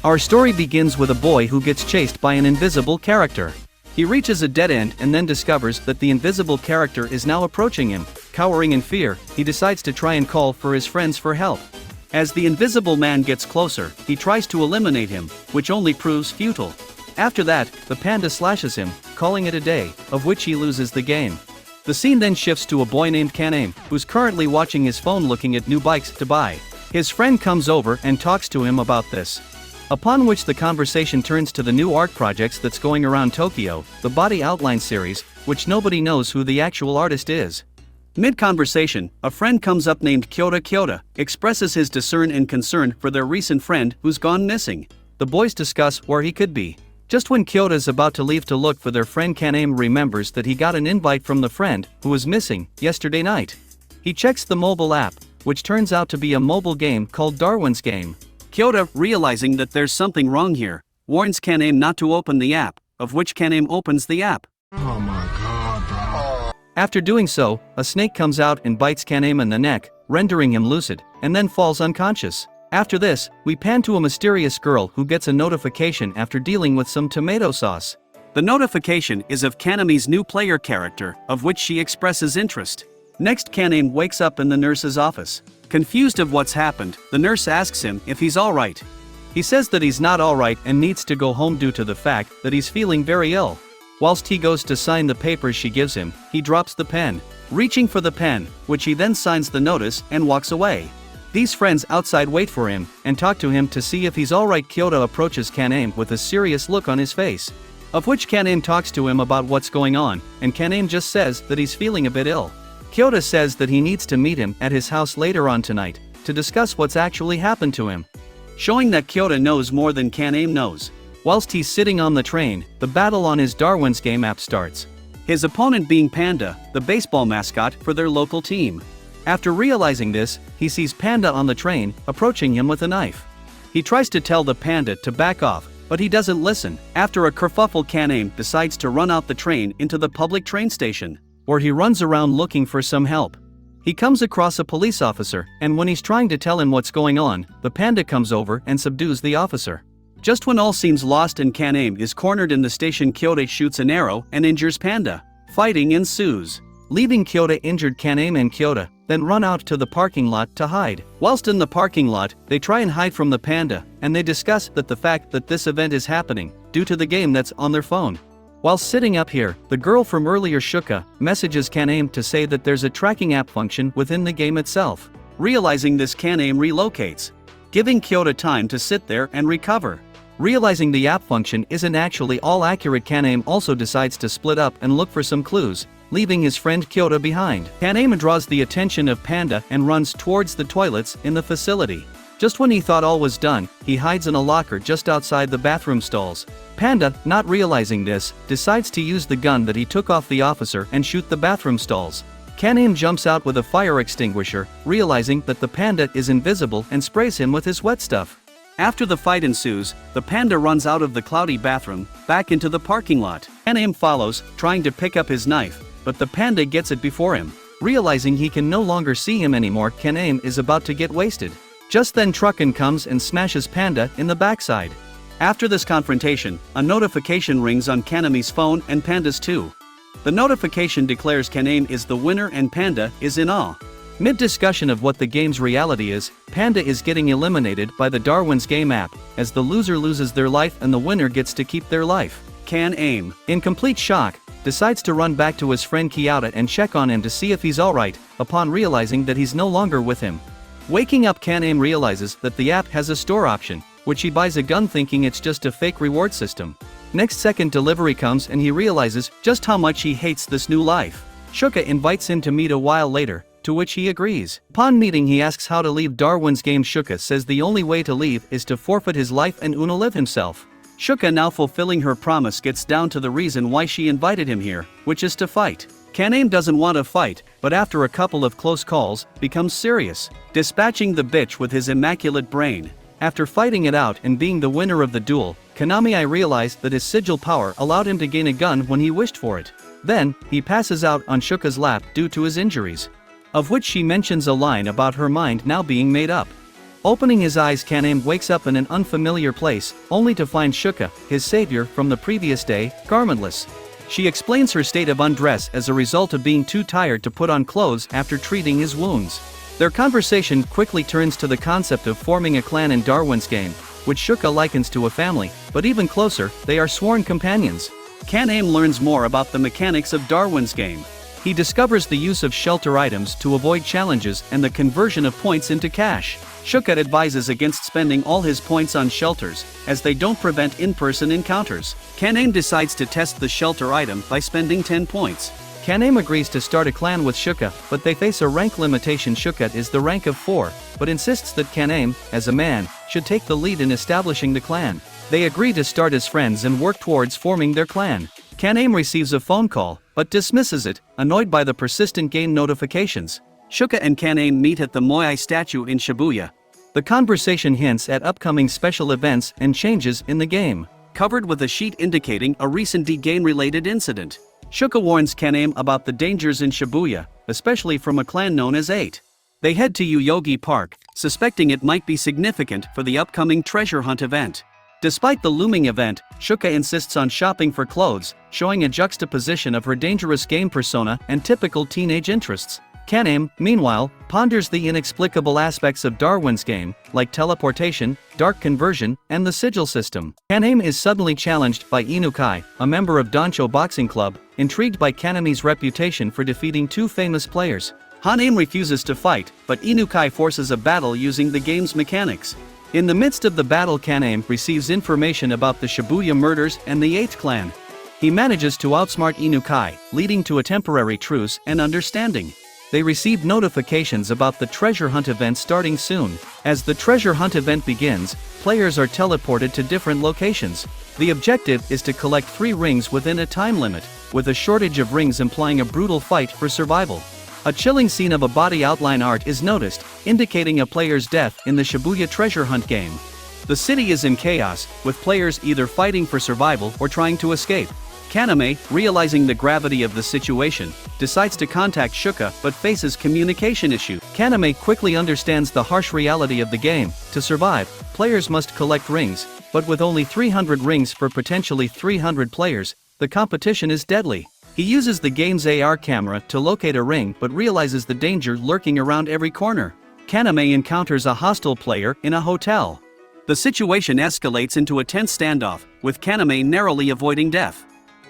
Our story begins with a boy who gets chased by an invisible character. He reaches a dead end and then discovers that the invisible character is now approaching him. Cowering in fear, he decides to try and call for his friends for help. As the invisible man gets closer, he tries to eliminate him, which only proves futile. After that, the panda slashes him, calling it a day, of which he loses the game. The scene then shifts to a boy named Can-Aim, who's currently watching his phone looking at new bikes to buy. His friend comes over and talks to him about this. Upon which the conversation turns to the new art projects that's going around Tokyo, the Body Outline series, which nobody knows who the actual artist is. Mid-conversation, a friend comes up named Kyota expresses his discern and concern for their recent friend who's gone missing. The boys discuss where he could be. Just when Kyota's about to leave to look for their friend, Kan-Aim remembers that he got an invite from the friend who was missing yesterday night. He checks the mobile app, which turns out to be a mobile game called Darwin's Game. Kyota, realizing that there's something wrong here, warns Kan-Aim not to open the app, of which Kan-Aim opens the app. Oh my god, bro. After doing so, a snake comes out and bites Kan-Aim in the neck, rendering him lucid, and then falls unconscious. After this, we pan to a mysterious girl who gets a notification after dealing with some tomato sauce. The notification is of Kan-Aim's new player character, of which she expresses interest. Next, Kan-Aim wakes up in the nurse's office. Confused of what's happened, the nurse asks him if he's alright. He says that he's not alright and needs to go home due to the fact that he's feeling very ill. Whilst he goes to sign the papers she gives him, he drops the pen. Reaching for the pen, which he then signs the notice and walks away. These friends outside wait for him and talk to him to see if he's alright. Kyota approaches Kan-Aim with a serious look on his face. Of which Kan-Aim talks to him about what's going on, and Kan-Aim just says that he's feeling a bit ill. Kyota says that he needs to meet him at his house later on tonight to discuss what's actually happened to him. Showing that Kyota knows more than Kan-Aim knows. Whilst he's sitting on the train, the battle on his Darwin's Game app starts. His opponent being Panda, the baseball mascot for their local team. After realizing this, he sees Panda on the train, approaching him with a knife. He tries to tell the panda to back off, but he doesn't listen. After a kerfuffle, Kan-Aim decides to run out the train into the public train station, where he runs around looking for some help. He comes across a police officer, and when he's trying to tell him what's going on, the panda comes over and subdues the officer. Just when all seems lost and Kan-Aim is cornered in the station, Kyota shoots an arrow and injures Panda. Fighting ensues. Leaving Kyota injured, Kan-Aim and Kyota then run out to the parking lot to hide. Whilst in the parking lot, they try and hide from the panda, and they discuss that the fact that this event is happening due to the game that's on their phone. While sitting up here, the girl from earlier, Shuka, messages Kan-Aim to say that there's a tracking app function within the game itself. Realizing this, Kan-Aim relocates, giving Kyota time to sit there and recover. Realizing the app function isn't actually all accurate, Kan-Aim also decides to split up and look for some clues, leaving his friend Kyota behind. Kan-Aim draws the attention of Panda and runs towards the toilets in the facility. Just when he thought all was done, he hides in a locker just outside the bathroom stalls. Panda, not realizing this, decides to use the gun that he took off the officer and shoot the bathroom stalls. Kan-Aim jumps out with a fire extinguisher, realizing that the panda is invisible, and sprays him with his wet stuff. After the fight ensues, the panda runs out of the cloudy bathroom, back into the parking lot. Kan-Aim follows, trying to pick up his knife, but the panda gets it before him. Realizing he can no longer see him anymore, Kan-Aim is about to get wasted. Just then Truckin comes and smashes Panda in the backside. After this confrontation, a notification rings on Kan-Aim's phone and Panda's too. The notification declares Kan-Aim is the winner and Panda is in awe. Mid-discussion of what the game's reality is, Panda is getting eliminated by the Darwin's Game app, as the loser loses their life and the winner gets to keep their life. Kan-Aim, in complete shock, decides to run back to his friend Kyota and check on him to see if he's alright, upon realizing that he's no longer with him. Waking up, Kan-Aim realizes that the app has a store option, which he buys a gun thinking it's just a fake reward system. Next second, delivery comes and he realizes just how much he hates this new life. Shuka invites him to meet a while later, to which he agrees. Upon meeting, he asks how to leave Darwin's Game. Shuka says the only way to leave is to forfeit his life and unalive himself. Shuka, now fulfilling her promise, gets down to the reason why she invited him here, which is to fight. Kan-Aim doesn't want to fight, but after a couple of close calls, becomes serious, dispatching the bitch with his immaculate brain. After fighting it out and being the winner of the duel, Kanami realized that his sigil power allowed him to gain a gun when he wished for it. Then, he passes out on Shuka's lap due to his injuries, of which she mentions a line about her mind now being made up. Opening his eyes, Kanem wakes up in an unfamiliar place, only to find Shuka, his savior from the previous day, garmentless. She explains her state of undress as a result of being too tired to put on clothes after treating his wounds. Their conversation quickly turns to the concept of forming a clan in Darwin's game, which Shuka likens to a family, but even closer, they are sworn companions. Kanem learns more about the mechanics of Darwin's game. He discovers the use of shelter items to avoid challenges and the conversion of points into cash. Shuka advises against spending all his points on shelters, as they don't prevent in-person encounters. Kanem decides to test the shelter item by spending 10 points. Kanem agrees to start a clan with Shuka, but they face a rank limitation. Shuka is the rank of 4, but insists that Kanem, as a man, should take the lead in establishing the clan. They agree to start as friends and work towards forming their clan. Kanem receives a phone call, but dismisses it, annoyed by the persistent game notifications. Shuka and Kanem meet at the Moai statue in Shibuya. The conversation hints at upcoming special events and changes in the game, covered with a sheet indicating a recent game-related incident. Shuka warns Kanem about the dangers in Shibuya, especially from a clan known as 8. They head to Yoyogi Park, suspecting it might be significant for the upcoming treasure hunt event. Despite the looming event, Shuka insists on shopping for clothes, showing a juxtaposition of her dangerous game persona and typical teenage interests. Kanem, meanwhile, ponders the inexplicable aspects of Darwin's game, like teleportation, dark conversion, and the sigil system. Kanem is suddenly challenged by Inukai, a member of Dancho Boxing Club, intrigued by Kanem's reputation for defeating 2 famous players. Kanem refuses to fight, but Inukai forces a battle using the game's mechanics. In the midst of the battle, Kanem receives information about the Shibuya murders and the 8th clan. He manages to outsmart Inukai, leading to a temporary truce and understanding. They receive notifications about the treasure hunt event starting soon. As the treasure hunt event begins, players are teleported to different locations. The objective is to collect 3 rings within a time limit, with a shortage of rings implying a brutal fight for survival. A chilling scene of a body outline art is noticed, indicating a player's death in the Shibuya treasure hunt game. The city is in chaos, with players either fighting for survival or trying to escape. Kaname, realizing the gravity of the situation, decides to contact Shuka but faces communication issue. Kaname quickly understands the harsh reality of the game. To survive, players must collect rings, but with only 300 rings for potentially 300 players, the competition is deadly. He uses the game's AR camera to locate a ring but realizes the danger lurking around every corner. Kaname encounters a hostile player in a hotel. The situation escalates into a tense standoff, with Kaname narrowly avoiding death.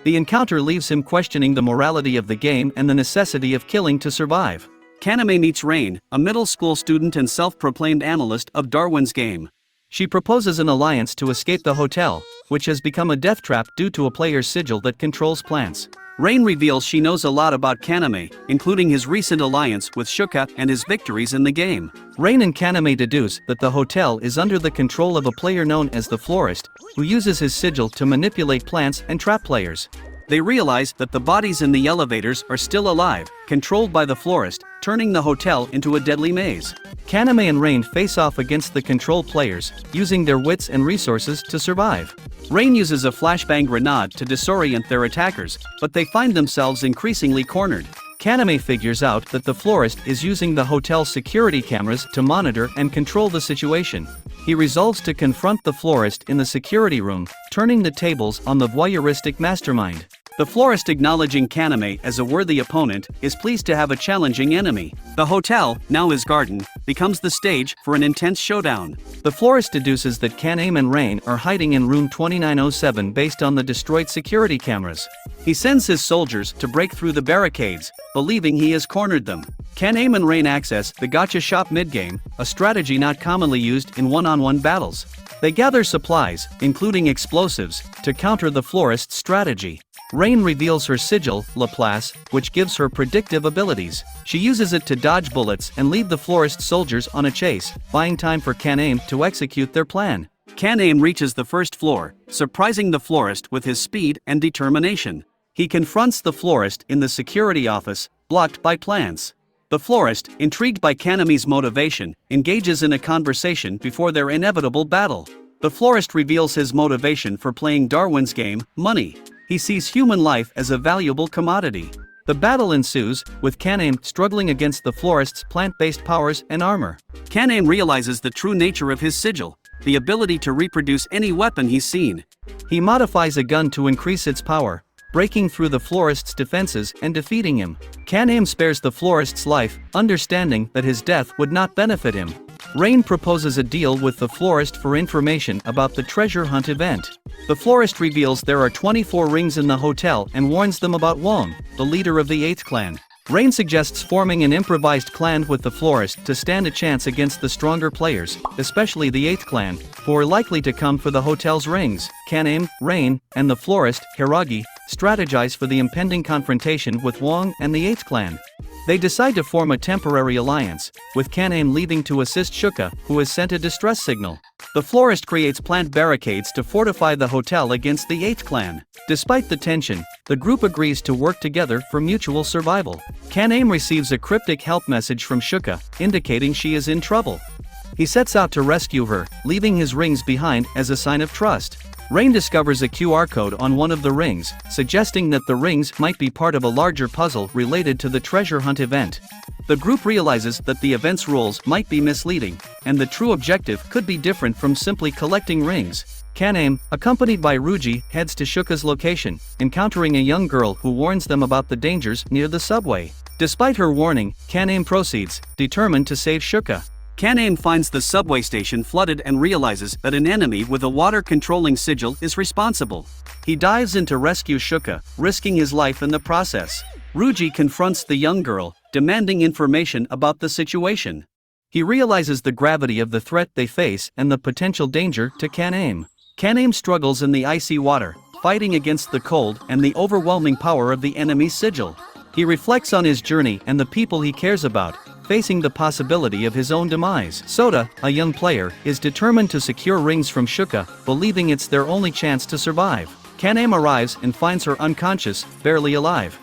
The encounter leaves him questioning the morality of the game and the necessity of killing to survive. Kaname meets Rain, a middle school student and self-proclaimed analyst of Darwin's game. She proposes an alliance to escape the hotel, which has become a death trap due to a player's sigil that controls plants. Rain reveals she knows a lot about Kaname, including his recent alliance with Shuka and his victories in the game. Rain and Kaname deduce that the hotel is under the control of a player known as the Florist, who uses his sigil to manipulate plants and trap players. They realize that the bodies in the elevators are still alive, controlled by the Florist, turning the hotel into a deadly maze. Kaname and Rain face off against the control players, using their wits and resources to survive. Rain uses a flashbang grenade to disorient their attackers, but they find themselves increasingly cornered. Kaname figures out that the Florist is using the hotel's security cameras to monitor and control the situation. He resolves to confront the Florist in the security room, turning the tables on the voyeuristic mastermind. The Florist, acknowledging Kaname as a worthy opponent, is pleased to have a challenging enemy. The hotel, now his garden, becomes the stage for an intense showdown. The Florist deduces that Kaname and Rain are hiding in room 2907 based on the destroyed security cameras. He sends his soldiers to break through the barricades, believing he has cornered them. Kaname and Rain access the gacha shop mid-game, a strategy not commonly used in one-on-one battles. They gather supplies, including explosives, to counter the Florist's strategy. Rain reveals her sigil, Laplace, which gives her predictive abilities. She uses it to dodge bullets and lead the Florist soldiers on a chase, buying time for Kaname to execute their plan. Kaname reaches the first floor, surprising the Florist with his speed and determination. He confronts the Florist in the security office, blocked by plants. The Florist, intrigued by Kaname's motivation, engages in a conversation before their inevitable battle. The Florist reveals his motivation for playing Darwin's game, money. He sees human life as a valuable commodity. The battle ensues, with Kaname struggling against the florist's plant-based powers and armor. Kaname realizes the true nature of his sigil, the ability to reproduce any weapon he's seen. He modifies a gun to increase its power, breaking through the florist's defenses and defeating him. Kaname spares the florist's life, understanding that his death would not benefit him. Rain proposes a deal with the florist for information about the treasure hunt event. The florist reveals there are 24 rings in the hotel and warns them about Wong, the leader of the 8th clan. Rain suggests forming an improvised clan with the florist to stand a chance against the stronger players, especially the 8th clan, who are likely to come for the hotel's rings. Kaname, Rain, and the florist, Hiragi, strategize for the impending confrontation with Wong and the 8th clan. They decide to form a temporary alliance, with Kaname leaving to assist Shuka, who has sent a distress signal. The florist creates plant barricades to fortify the hotel against the 8th clan. Despite the tension, the group agrees to work together for mutual survival. Kaname receives a cryptic help message from Shuka, indicating she is in trouble. He sets out to rescue her, leaving his rings behind as a sign of trust. Rain discovers a QR code on one of the rings, suggesting that the rings might be part of a larger puzzle related to the treasure hunt event. The group realizes that the event's rules might be misleading, and the true objective could be different from simply collecting rings. Kaname, accompanied by Ruji, heads to Shuka's location, encountering a young girl who warns them about the dangers near the subway. Despite her warning, Kaname proceeds, determined to save Shuka. Kaname finds the subway station flooded and realizes that an enemy with a water-controlling sigil is responsible. He dives in to rescue Shuka, risking his life in the process. Ruji confronts the young girl, demanding information about the situation. He realizes the gravity of the threat they face and the potential danger to Kaname. Kaname struggles in the icy water, fighting against the cold and the overwhelming power of the enemy's sigil. He reflects on his journey and the people he cares about, facing the possibility of his own demise. Sota, a young player, is determined to secure rings from Shuka, believing it's their only chance to survive. Kaname arrives and finds her unconscious, barely alive.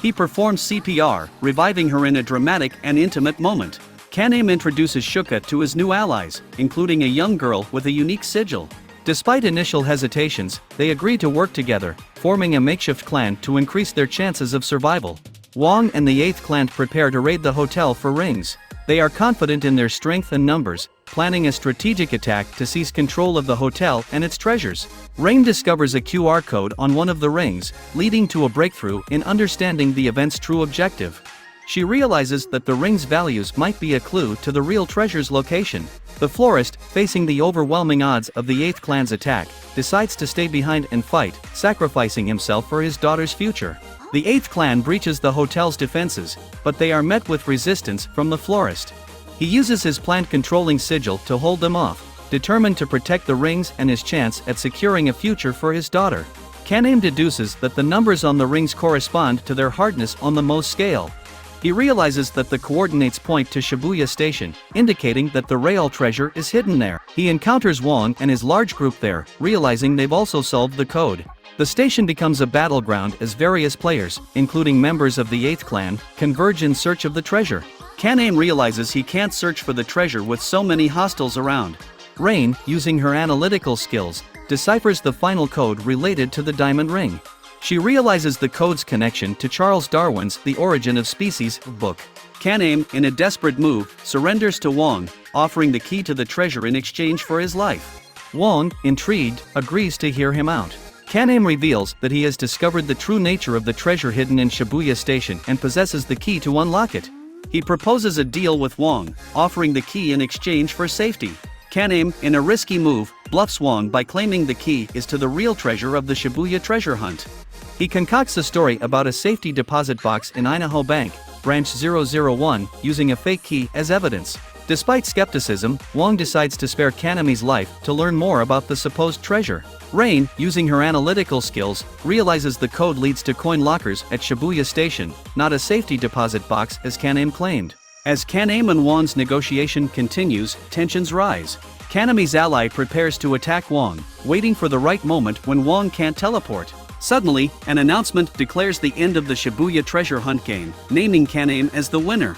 He performs CPR, reviving her in a dramatic and intimate moment. Kaname introduces Shuka to his new allies, including a young girl with a unique sigil. Despite initial hesitations, they agree to work together, forming a makeshift clan to increase their chances of survival. Wong and the 8th clan prepare to raid the hotel for rings. They are confident in their strength and numbers, planning a strategic attack to seize control of the hotel and its treasures. Rain discovers a QR code on one of the rings, leading to a breakthrough in understanding the event's true objective. She realizes that the ring's values might be a clue to the real treasure's location. The florist, facing the overwhelming odds of the 8th clan's attack, decides to stay behind and fight, sacrificing himself for his daughter's future. The 8th clan breaches the hotel's defenses, but they are met with resistance from the florist. He uses his plant-controlling sigil to hold them off, determined to protect the rings and his chance at securing a future for his daughter. Kaname deduces that the numbers on the rings correspond to their hardness on the Mohs scale. He realizes that the coordinates point to Shibuya Station, indicating that the Real treasure is hidden there. He encounters Wong and his large group there, realizing they've also solved the code. The station becomes a battleground as various players, including members of the 8th clan, converge in search of the treasure. Kaname realizes he can't search for the treasure with so many hostiles around. Rain, using her analytical skills, deciphers the final code related to the diamond ring. She realizes the code's connection to Charles Darwin's The Origin of Species book. Kaname, in a desperate move, surrenders to Wong, offering the key to the treasure in exchange for his life. Wong, intrigued, agrees to hear him out. Kaname reveals that he has discovered the true nature of the treasure hidden in Shibuya Station and possesses the key to unlock it. He proposes a deal with Wong, offering the key in exchange for safety. Kaname, in a risky move, bluffs Wong by claiming the key is to the real treasure of the Shibuya treasure hunt. He concocts a story about a safety deposit box in Inaho Bank, branch 001, using a fake key as evidence. Despite skepticism, Wong decides to spare Kaname's life to learn more about the supposed treasure. Rain, using her analytical skills, realizes the code leads to coin lockers at Shibuya Station, not a safety deposit box as Kaname claimed. As Kaname and Wong's negotiation continues, tensions rise. Kaname's ally prepares to attack Wong, waiting for the right moment when Wong can't teleport. Suddenly, an announcement declares the end of the Shibuya treasure hunt game, naming Kaname as the winner.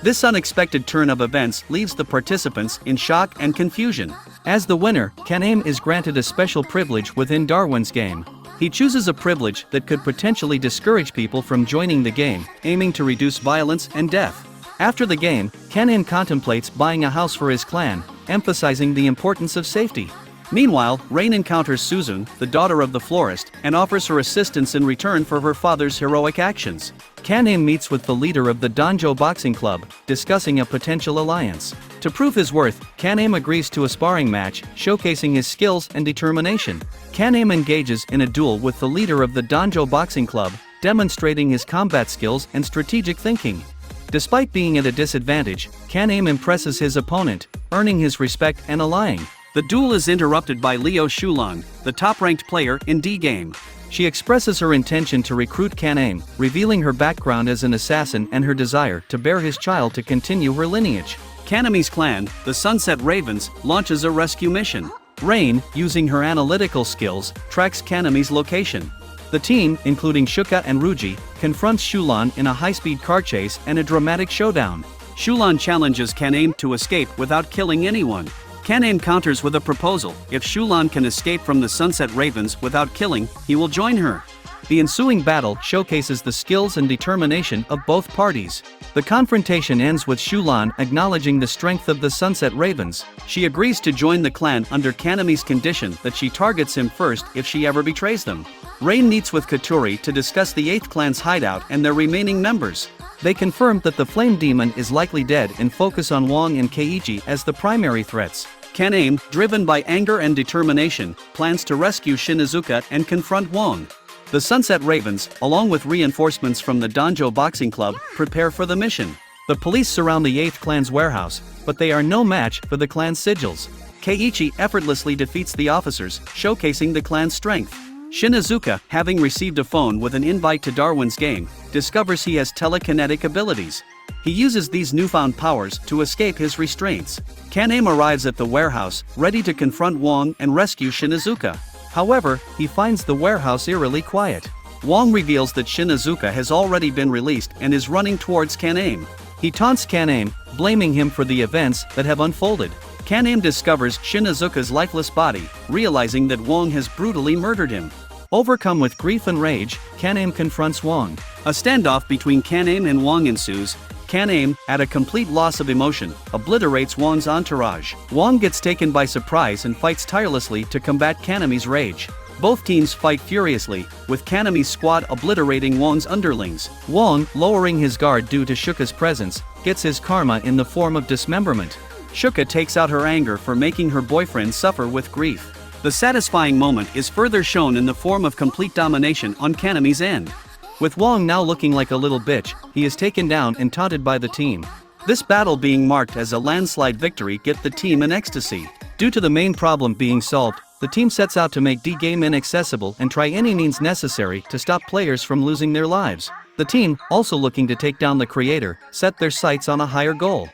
This unexpected turn of events leaves the participants in shock and confusion. As the winner, Kaname is granted a special privilege within Darwin's game. He chooses a privilege that could potentially discourage people from joining the game, aiming to reduce violence and death. After the game, Kanin contemplates buying a house for his clan, emphasizing the importance of safety. Meanwhile, Rain encounters Suzun, the daughter of the florist, and offers her assistance in return for her father's heroic actions. Kanin meets with the leader of the Danjo Boxing Club, discussing a potential alliance. To prove his worth, Kanin agrees to a sparring match, showcasing his skills and determination. Kanin engages in a duel with the leader of the Danjo Boxing Club, demonstrating his combat skills and strategic thinking. Despite being at a disadvantage, Kanin impresses his opponent, earning his respect and allying. The duel is interrupted by Liu Shulan, the top-ranked player in D-Game. She expresses her intention to recruit Kanin, revealing her background as an assassin and her desire to bear his child to continue her lineage. Kanami's clan, the Sunset Ravens, launches a rescue mission. Rain, using her analytical skills, tracks Kanami's location. The team, including Shuka and Ruji, confronts Shulan in a high-speed car chase and a dramatic showdown. Shulan challenges Kanin to escape without killing anyone. Kanin counters with a proposal: if Shulan can escape from the Sunset Ravens without killing, he will join her. The ensuing battle showcases the skills and determination of both parties. The confrontation ends with Shulan acknowledging the strength of the Sunset Ravens. She agrees to join the clan under Kanami's condition that she targets him first if she ever betrays them. Rain meets with Katuri to discuss the 8th clan's hideout and their remaining members. They confirm that the Flame Demon is likely dead and focus on Wong and Keiichi as the primary threats. Kanin, driven by anger and determination, plans to rescue Shinizuka and confront Wong. The Sunset Ravens, along with reinforcements from the Danjo Boxing Club, prepare for the mission. The police surround the 8th clan's warehouse, but they are no match for the clan's sigils. Keiichi effortlessly defeats the officers, showcasing the clan's strength. Shinizuka, having received a phone with an invite to Darwin's game, discovers he has telekinetic abilities. He uses these newfound powers to escape his restraints. Kanin arrives at the warehouse, ready to confront Wong and rescue Shinizuka. However, he finds the warehouse eerily quiet. Wong reveals that Shinizuka has already been released and is running towards Kanin. He taunts Kanin, blaming him for the events that have unfolded. Kanin discovers Shinizuka's lifeless body, realizing that Wong has brutally murdered him. Overcome with grief and rage, Kanin confronts Wong. A standoff between Kanin and Wong ensues. Kanin, at a complete loss of emotion, obliterates Wong's entourage. Wong gets taken by surprise and fights tirelessly to combat Kanami's rage. Both teams fight furiously, with Kanami's squad obliterating Wong's underlings. Wong, lowering his guard due to Shuka's presence, gets his karma in the form of dismemberment. Shuka takes out her anger for making her boyfriend suffer with grief. The satisfying moment is further shown in the form of complete domination on Kanami's end. With Wong now looking like a little bitch, he is taken down and taunted by the team. This battle being marked as a landslide victory gets the team in ecstasy. Due to the main problem being solved, the team sets out to make D-Game inaccessible and try any means necessary to stop players from losing their lives. The team, also looking to take down the creator, set their sights on a higher goal.